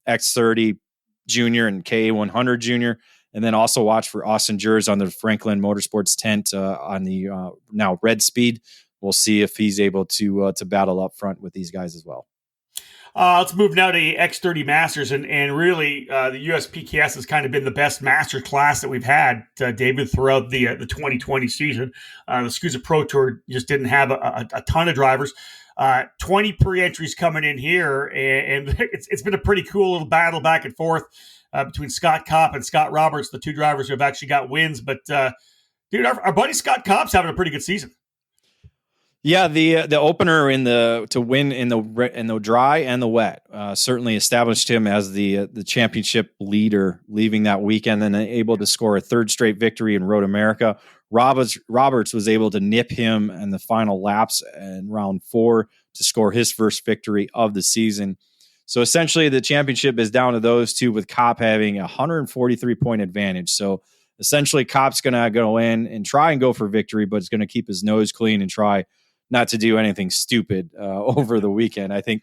X30 Junior and KA100 Junior. And then also watch for Austin Jers on the Franklin Motorsports tent on the now Red Speed. We'll see if he's able to battle up front with these guys as well.
Let's move now to the X30 Masters, and really the USPKS has kind of been the best Masters class that we've had, David, throughout the 2020 season. The SCUSA Pro Tour just didn't have a ton of drivers. 20 pre-entries coming in here, and it's been a pretty cool little battle back and forth between Scott Kopp and Scott Roberts, the two drivers who have actually got wins. But, dude, our buddy Scott Kopp's having a pretty good season.
Yeah, the opener to win in the dry and the wet certainly established him as the championship leader, leaving that weekend and able to score a third straight victory in Road America. Roberts was able to nip him in the final laps in round 4 to score his first victory of the season. So essentially, the championship is down to those two, with Kopp having a 143-point advantage. So essentially, Kopp's going to go in and try and go for victory, but it's going to keep his nose clean and try not to do anything stupid over the weekend. I think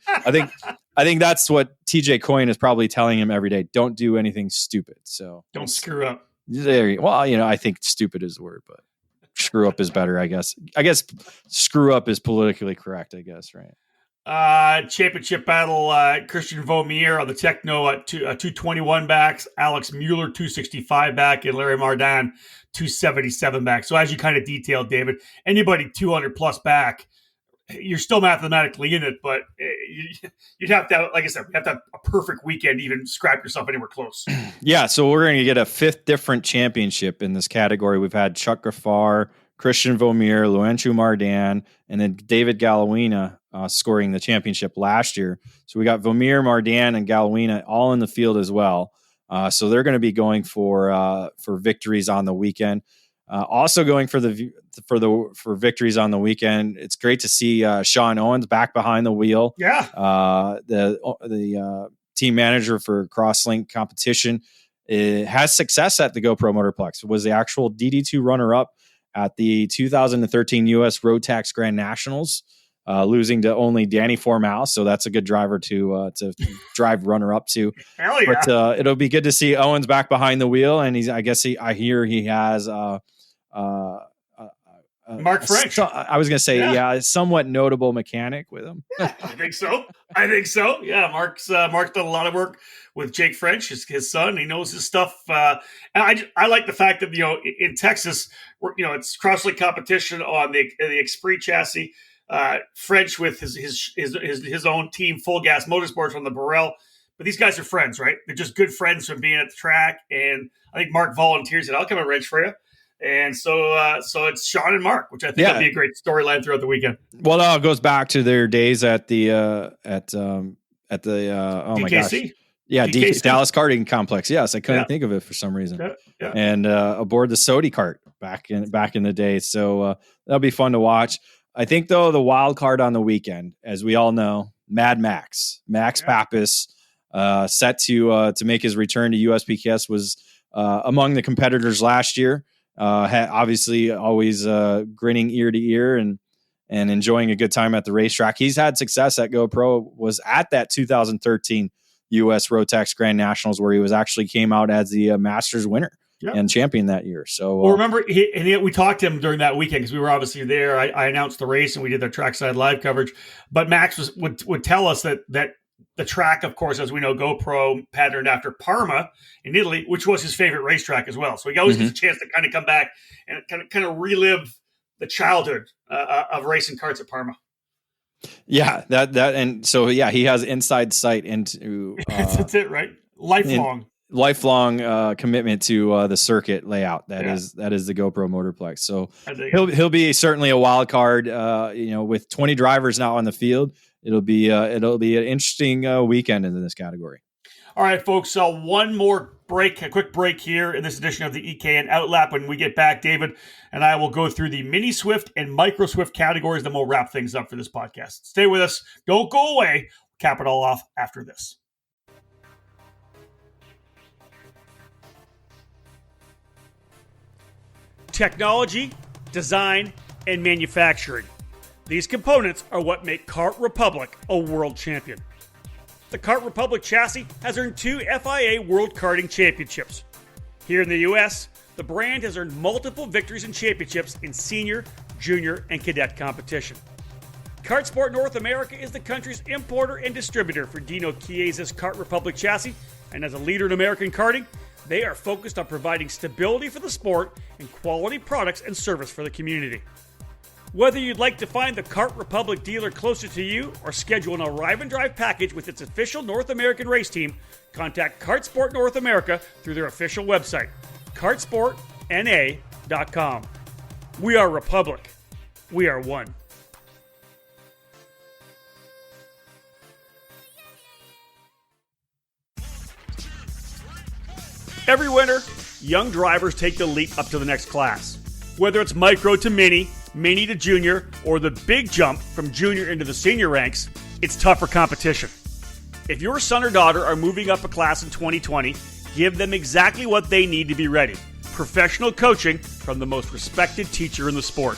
that's what TJ Coyne is probably telling him every day. Don't do anything stupid. So
don't screw up.
Well, I think stupid is the word, but screw up is better, I guess. I guess screw up is politically correct, I guess, right?
Championship battle, Christian Vaumier on the Techno at 221 backs, Alex Mueller 265 back, and Larry Mardan 277 back. So as you kind of detailed, David, anybody 200 plus back, you're still mathematically in it, but you'd have to have, like I said, you have to have a perfect weekend to even scrap yourself anywhere close.
Yeah, so we're going to get a 5th different championship in this category. We've had Chuck Gaffar, Christian Vaumier, Luenchu Mardan, and then David Galawina scoring the championship last year. So we got Vaumier, Mardan, and Galawina all in the field as well. So they're going to be going for victories on the weekend. Also going for victories on the weekend. It's great to see Sean Owens back behind the wheel.
Yeah.
The team manager for Crosslink competition has success at the GoPro Motorplex. Was the actual DD2 runner-up at the 2013 U.S. Road Tax Grand Nationals, losing to only Danny Formal. So that's a good driver to drive runner-up to.
Hell yeah.
But it'll be good to see Owens back behind the wheel, and I hear he has
Mark French.
I was going to say, a somewhat notable mechanic with him.
Yeah, I think so. Yeah, Mark's done a lot of work with Jake French, his son. He knows his stuff. And I like the fact that, in Texas, it's Crosslink competition on the Esprit chassis. French with his own team, Full Gas Motorsports on the Burrell. But these guys are friends, right? They're just good friends from being at the track. And I think Mark volunteers that I'll come and wrench for you. And so it's Sean and Mark, which I think will be a great storyline throughout the weekend.
Well, no, it goes back to their days at the oh
DKC?
my gosh, yeah, Dallas Karting Complex. Yes, I couldn't think of it for some reason.
Yeah.
And aboard the Sodi kart back in the day. So that'll be fun to watch. I think though the wild card on the weekend, as we all know, Mad Max Pappas, set to make his return to USPKS, was among the competitors last year. Obviously always grinning ear to ear and enjoying a good time at the racetrack. He's had success at GoPro, was at that 2013 U.S. Road Tax Grand Nationals where he was actually came out as the Masters winner and champion that year. So,
well, remember, we talked to him during that weekend because we were obviously there. I announced the race and we did the trackside live coverage. But Max would tell us that the track, of course, as we know, GoPro patterned after Parma in Italy, which was his favorite racetrack as well. So he always gets a chance to kind of come back and kind of relive the childhood of racing karts at Parma.
Yeah, and so he has inside sight into
that's it, right?
Lifelong commitment to the circuit layout. That is the GoPro Motorplex. So he'll be certainly a wild card. With 20 drivers now on the field, it'll be an interesting weekend in this category.
All right, folks. So one more break, a quick break here in this edition of the EKN OutLap. When we get back, David and I will go through the Mini Swift and Micro Swift categories. Then we'll wrap things up for this podcast. Stay with us. Don't go away. We'll cap it all off after this. Technology, design, and manufacturing. These components are what make Kart Republic a world champion. The Kart Republic chassis has earned 2 FIA World Karting Championships. Here in the U.S., the brand has earned multiple victories and championships in senior, junior, and cadet competition. Kart Sport North America is the country's importer and distributor for Dino Chiesa's Kart Republic chassis, and as a leader in American karting, they are focused on providing stability for the sport and quality products and service for the community. Whether you'd like to find the Kart Republic dealer closer to you or schedule an arrive and drive package with its official North American race team, contact Kart Sport North America through their official website, kartsportna.com. We are Republic. We are one. Every winter, young drivers take the leap up to the next class. Whether it's micro to mini, mini to junior, or the big jump from junior into the senior ranks, it's tougher competition. If your son or daughter are moving up a class in 2020, give them exactly what they need to be ready. Professional coaching from the most respected teacher in the sport.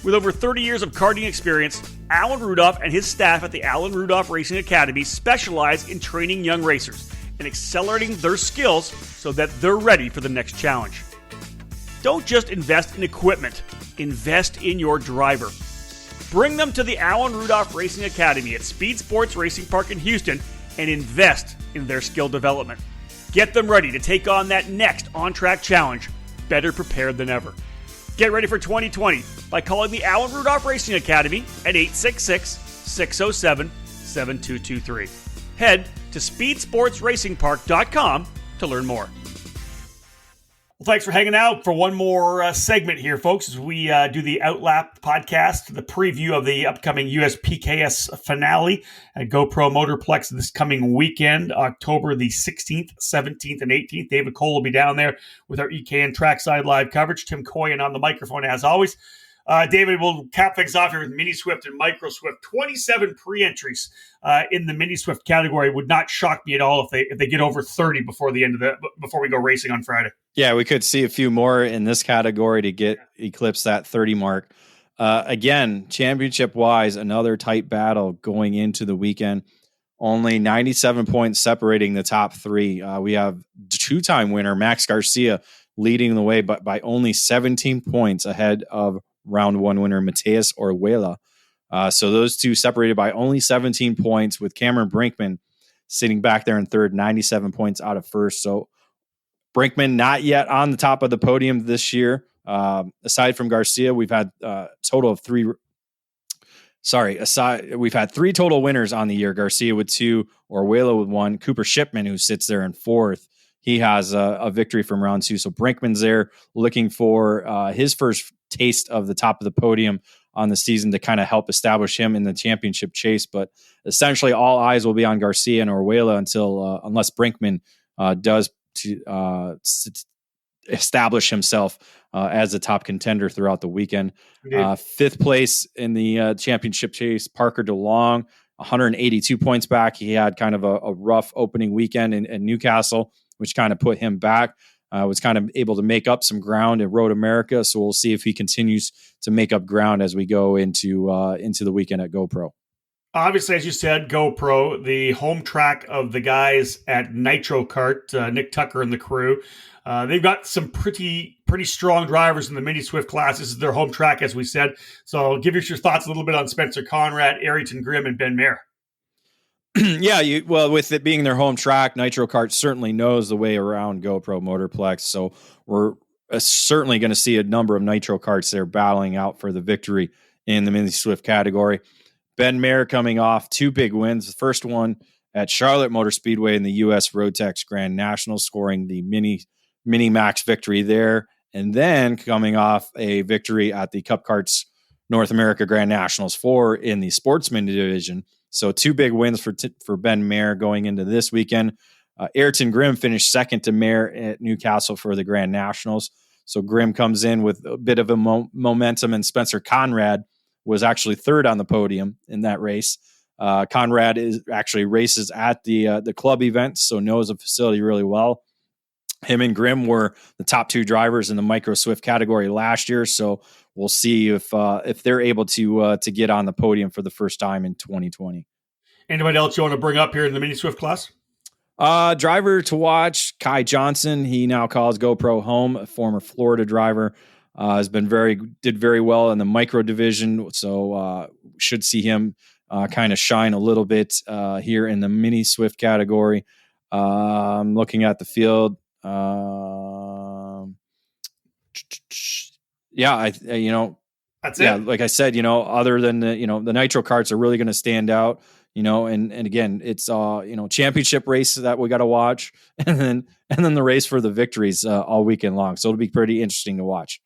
With over 30 years of karting experience, Alan Rudolph and his staff at the Alan Rudolph Racing Academy specialize in training young racers and accelerating their skills so that they're ready for the next challenge. Don't just invest in equipment, invest in your driver. Bring them to the Alan Rudolph Racing Academy at Speed Sports Racing Park in Houston and invest in their skill development. Get them ready to take on that next on-track challenge, better prepared than ever. Get ready for 2020 by calling the Alan Rudolph Racing Academy at 866-607-7223. Head to speedsportsracingpark.com to learn more. Well, thanks for hanging out for one more segment here, folks, as we do the OutLap podcast, the preview of the upcoming USPKS finale at GoPro Motorplex this coming weekend, October the 16th, 17th, and 18th. David Cole will be down there with our EKN Trackside live coverage. Tim Coyan on the microphone, as always. David, will cap things off here with Mini Swift and Micro Swift. 27 pre-entries in the Mini Swift category. Would not shock me at all if they get over 30 before we go racing on Friday.
Yeah, we could see a few more in this category to eclipse that 30 mark. Again, championship-wise, another tight battle going into the weekend. Only 97 points separating the top three. We have two-time winner Max Garcia leading the way, but by only 17 points ahead of round one winner Mateus Orihuela. So those two separated by only 17 points, with Cameron Brinkman sitting back there in third, 97 points out of first. So Brinkman not yet on the top of the podium this year. Aside from Garcia, we've had we've had three total winners on the year. Garcia with two, Orihuela with one. Cooper Shipman, who sits there in fourth, he has a victory from round two. So Brinkman's there looking for his first taste of the top of the podium on the season to kind of help establish him in the championship chase. But essentially all eyes will be on Garcia and Orihuela unless Brinkman does establish himself as a top contender throughout the weekend. Fifth place in the championship chase, Parker DeLong, 182 points back. He had kind of a rough opening weekend in Newcastle, which kind of put him back. Was kind of able to make up some ground at Road America. So we'll see if he continues to make up ground as we go into the weekend at GoPro.
Obviously, as you said, GoPro, the home track of the guys at Nitro Kart, Nick Tucker and the crew. They've got some pretty strong drivers in the mini Swift class. This is their home track, as we said. So give us your thoughts a little bit on Spencer Conrad, Arrington Grimm, and Ben Mayer.
Yeah, with it being their home track, Nitro Kart certainly knows the way around GoPro Motorplex. So we're certainly going to see a number of Nitro Karts there battling out for the victory in the mini Swift category. Ben Mayer coming off 2 big wins. The first one at Charlotte Motor Speedway in the U.S. Roadtex Grand Nationals, scoring the mini max victory there, and then coming off a victory at the Cup Karts North America Grand Nationals 4 in the Sportsman division. So 2 big wins for Ben Mayer going into this weekend. Ayrton Grimm finished second to Mayer at Newcastle for the Grand Nationals. So Grimm comes in with a bit of a momentum, and Spencer Conrad was actually third on the podium in that race. Conrad actually races at the club event, so knows the facility really well. Him and Grimm were the top 2 drivers in the Micro Swift category last year, so we'll see if they're able to get on the podium for the first time in 2020.
Anybody else you want to bring up here in the mini Swift class?
Driver to watch, Kai Johnson. He now calls GoPro home. A former Florida driver, did very well in the micro division, so should see him kind of shine a little bit here in the mini Swift category. I'm looking at the field.
That's it.
Like I said, other than the Nitro Karts are really going to stand out, and again, it's championship race that we got to watch, and then the race for the victories all weekend long. So it'll be pretty interesting to watch.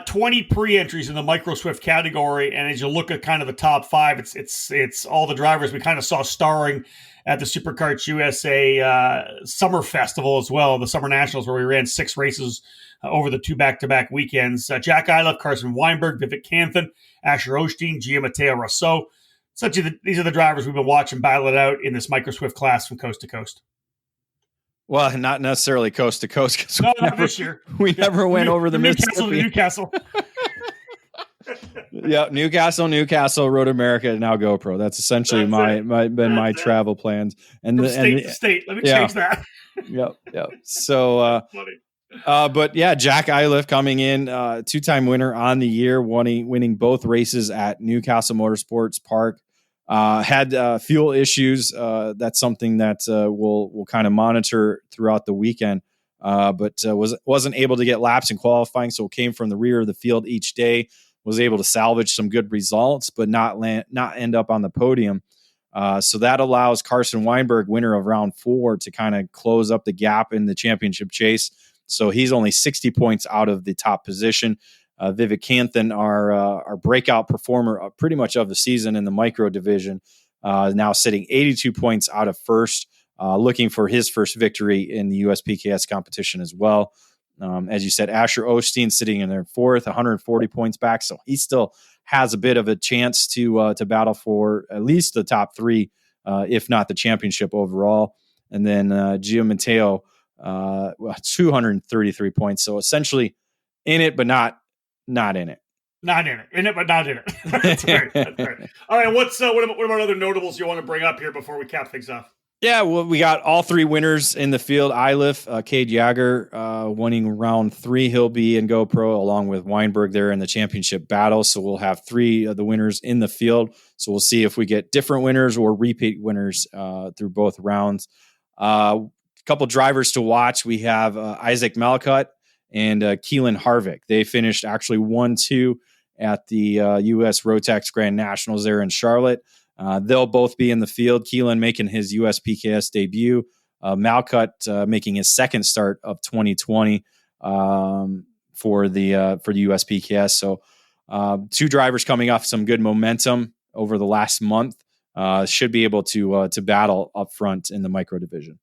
20 pre-entries in the Micro Swift category, and as you look at kind of the top 5, it's all the drivers we kind of saw starring at the SuperKarts USA Summer Festival as well, the Summer Nationals, where we ran 6 races over the 2 back-to-back weekends. Jack Iliff, Carson Weinberg, Vivek Canthan, Asher Osteen, Gia Mateo Rousseau. These are the drivers we've been watching battle it out in this Micro Swift class from coast to coast.
Well, not necessarily coast to coast.
No, not this year.
We never went over the Mississippi.
Newcastle.
Yeah, Newcastle, Road America, now GoPro. That's essentially my travel plans. And
from state to state. Let me change that.
Yep. So, but yeah, Jack Iliff coming in, 2-time winner on the year, winning both races at Newcastle Motorsports Park. Had fuel issues. That's something that we'll kind of monitor throughout the weekend. But wasn't able to get laps in qualifying, so came from the rear of the field each day. Was able to salvage some good results, but not end up on the podium. So that allows Carson Weinberg, winner of round 4, to kind of close up the gap in the championship chase. So he's only 60 points out of the top position. Vivek Canthan, our breakout performer pretty much of the season in the micro division, now sitting 82 points out of first, looking for his first victory in the USPKS competition as well. As you said, Asher Osteen sitting in there 4th, 140 points back. So he still has a bit of a chance to battle for at least the top 3, if not the championship overall. And then Gia Mateo, 233 points. So essentially in it, but not in it.
Not in it. In it, but not in it. That's great. All right. What about other notables you want to bring up here before we cap things off?
Yeah, well, we got all 3 winners in the field. Iliff, Cade Yager, winning round 3. He'll be in GoPro along with Weinberg there in the championship battle. So we'll have 3 of the winners in the field. So we'll see if we get different winners or repeat winners through both rounds. A couple drivers to watch. We have Isaac Malcutt and Keelan Harvick. They finished actually 1-2 at the U.S. Rotax Grand Nationals there in Charlotte. They'll both be in the field. Keelan making his USPKS debut. Malcutt making his second start of 2020 for the USPKS. So 2 drivers coming off some good momentum over the last month should be able to battle up front in the micro division.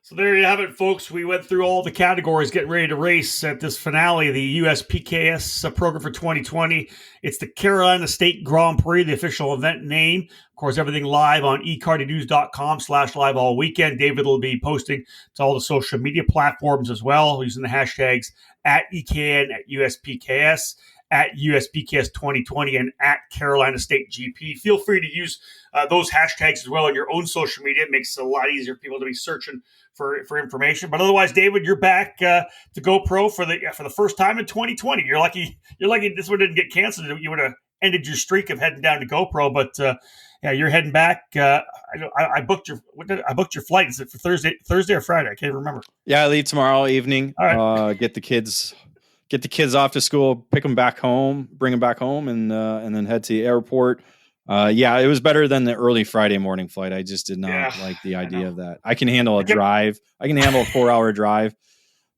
So there you have it, folks. We went through all the categories getting ready to race at this finale of the USPKS program for 2020. It's the Carolina State Grand Prix, the official event name. Of course, everything live on ekartingnews.com/live all weekend. David will be posting to all the social media platforms as well, using the hashtags at EKN at USPKS, at USPKS 2020 and at Carolina State GP. Feel free to use those hashtags as well on your own social media. It makes it a lot easier for people to be searching for information. But otherwise, David, you're back to GoPro for the first time in 2020. You're lucky this one didn't get canceled. You would have ended your streak of heading down to GoPro. But yeah, you're heading back. I booked your flight. Is it for Thursday or Friday? I can't remember.
Yeah, I leave tomorrow evening.
All right.
Get the kids off to school, pick them back home, bring them back home, and then head to the airport. Yeah, it was better than the early Friday morning flight. I just did not like the idea of that. I can handle a drive. I can handle a 4-hour drive,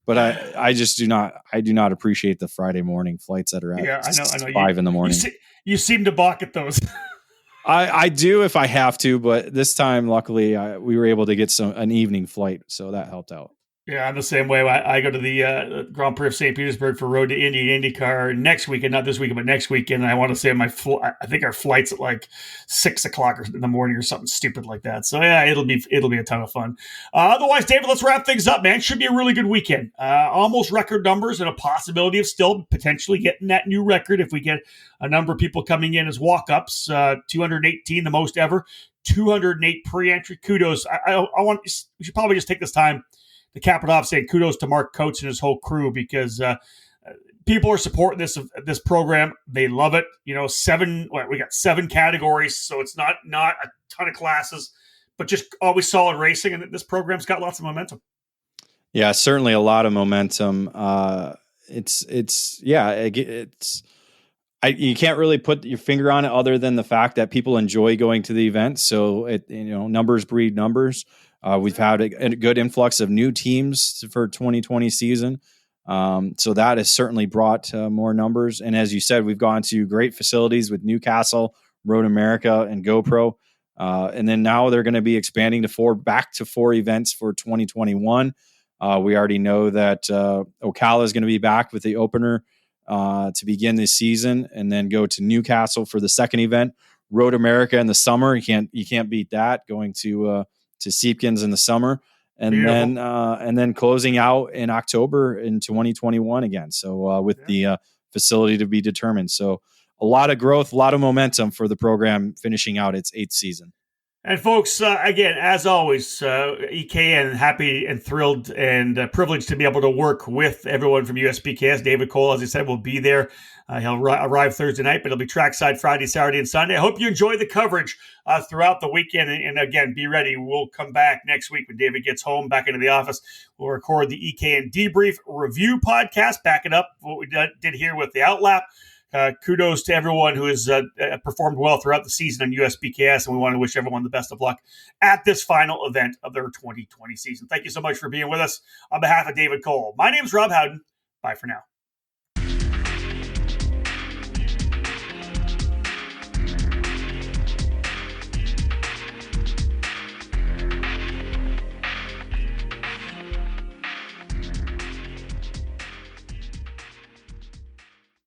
but I just do not. I do not appreciate the Friday morning flights that are at
I know.
5 in the morning.
You seem to balk at those.
I do if I have to, but this time, luckily, we were able to get an evening flight, so that helped out.
Yeah, I'm the same way. I go to the Grand Prix of St. Petersburg for Road to Indy and IndyCar next weekend, not this weekend, but next weekend. And I want to say I think our flight's at like 6 o'clock in the morning or something stupid like that. So yeah, it'll be a ton of fun. Otherwise, David, let's wrap things up, man. Should be a really good weekend. Almost record numbers and a possibility of still potentially getting that new record if we get a number of people coming in as walk-ups. 218, the most ever. 208 pre-entry. Kudos. We should probably just take this time to cap it off, saying kudos to Mark Coates and his whole crew, because people are supporting this program. They love it. We got 7 categories, so it's not a ton of classes, but just always solid racing. And this program's got lots of momentum.
Yeah, certainly a lot of momentum. You can't really put your finger on it other than the fact that people enjoy going to the event. So numbers breed numbers. We've had a good influx of new teams for 2020 season. So that has certainly brought more numbers. And as you said, we've gone to great facilities with Newcastle, Road America, and GoPro. And then now they're going to be expanding to back to 4 events for 2021. We already know that Ocala is going to be back with the opener to begin this season, and then go to Newcastle for the second event. Road America in the summer. You can't beat that. Going to Seepkins in the summer, and then closing out in October in 2021 again. So with the facility to be determined. So a lot of growth, a lot of momentum for the program finishing out its 8th season.
And folks, again, as always, EKN happy and thrilled and privileged to be able to work with everyone from USPKS. David Cole, as I said, will be there. He'll arrive Thursday night, but he'll be trackside Friday, Saturday, and Sunday. I hope you enjoy the coverage throughout the weekend. And again, be ready. We'll come back next week when David gets home, back into the office. We'll record the EKN Debrief Review podcast, backing up what we did here with the OutLap. Kudos to everyone who has performed well throughout the season on USPKS, and we want to wish everyone the best of luck at this final event of their 2020 season. Thank you so much for being with us. On behalf of David Cole, my name is Rob Howden. Bye for now.